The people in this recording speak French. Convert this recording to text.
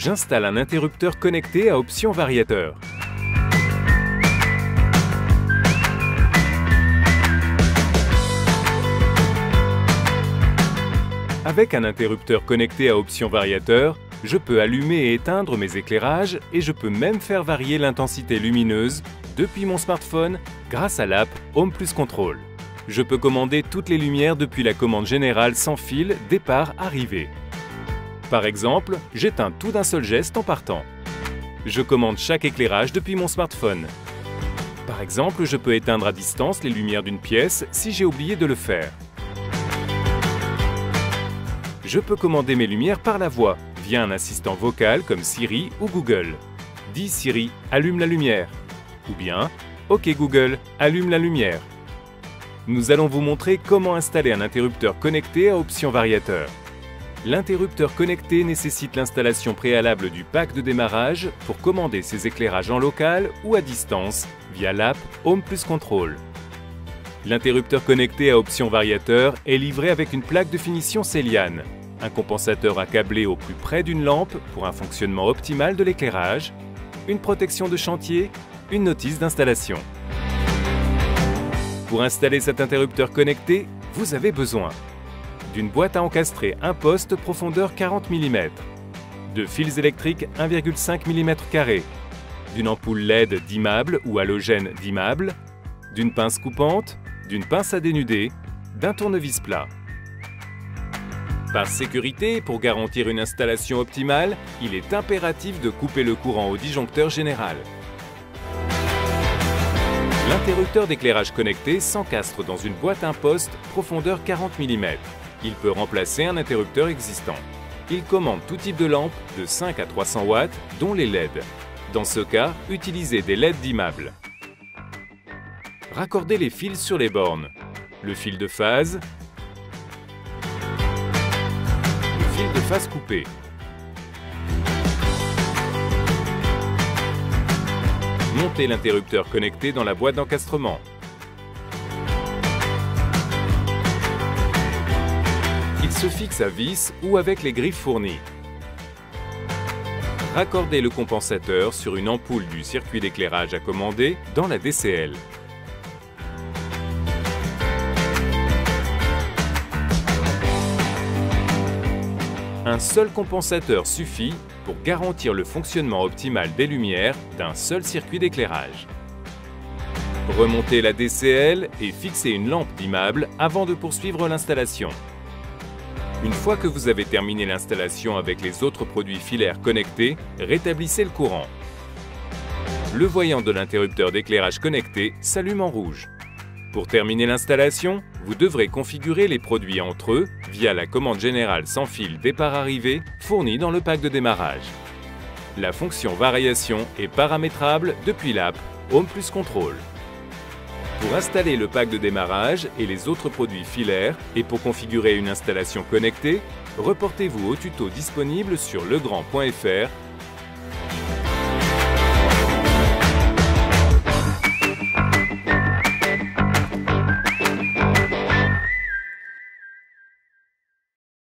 j'installe un interrupteur connecté à option variateur. Avec un interrupteur connecté à option variateur, je peux allumer et éteindre mes éclairages et je peux même faire varier l'intensité lumineuse depuis mon smartphone grâce à l'app Home Plus Control. Je peux commander toutes les lumières depuis la commande générale sans fil départ-arrivée. Par exemple, j'éteins tout d'un seul geste en partant. Je commande chaque éclairage depuis mon smartphone. Par exemple, je peux éteindre à distance les lumières d'une pièce si j'ai oublié de le faire. Je peux commander mes lumières par la voix, via un assistant vocal comme Siri ou Google. Dis Siri, allume la lumière. Ou bien, OK Google, allume la lumière. Nous allons vous montrer comment installer un interrupteur connecté à option variateur. L'interrupteur connecté nécessite l'installation préalable du pack de démarrage pour commander ses éclairages en local ou à distance via l'app Home Plus Control. L'interrupteur connecté à option variateur est livré avec une plaque de finition Celian, un compensateur à câbler au plus près d'une lampe pour un fonctionnement optimal de l'éclairage, une protection de chantier, une notice d'installation. Pour installer cet interrupteur connecté, vous avez besoin d'une boîte à encastrer 1 poste profondeur 40 mm, de fils électriques 1,5 mm², d'une ampoule LED dimmable ou halogène dimmable, d'une pince coupante, d'une pince à dénuder, d'un tournevis plat. Par sécurité et pour garantir une installation optimale, il est impératif de couper le courant au disjoncteur général. L'interrupteur d'éclairage connecté s'encastre dans une boîte un poste profondeur 40 mm. Il peut remplacer un interrupteur existant. Il commande tout type de lampe de 5 à 300 watts, dont les LED. Dans ce cas, utilisez des LED dimmables. Raccordez les fils sur les bornes. Le fil de phase, le fil de phase coupé. Montez l'interrupteur connecté dans la boîte d'encastrement. Il se fixe à vis ou avec les griffes fournies. Raccordez le compensateur sur une ampoule du circuit d'éclairage à commander dans la DCL. Un seul compensateur suffit pour garantir le fonctionnement optimal des lumières d'un seul circuit d'éclairage. Remontez la DCL et fixez une lampe dimmable avant de poursuivre l'installation. Une fois que vous avez terminé l'installation avec les autres produits filaires connectés, rétablissez le courant. Le voyant de l'interrupteur d'éclairage connecté s'allume en rouge. Pour terminer l'installation, vous devrez configurer les produits entre eux via la commande générale sans fil départ-arrivée fournie dans le pack de démarrage. La fonction variation est paramétrable depuis l'app Home Plus Control. Pour installer le pack de démarrage et les autres produits filaires et pour configurer une installation connectée, reportez-vous au tuto disponible sur legrand.fr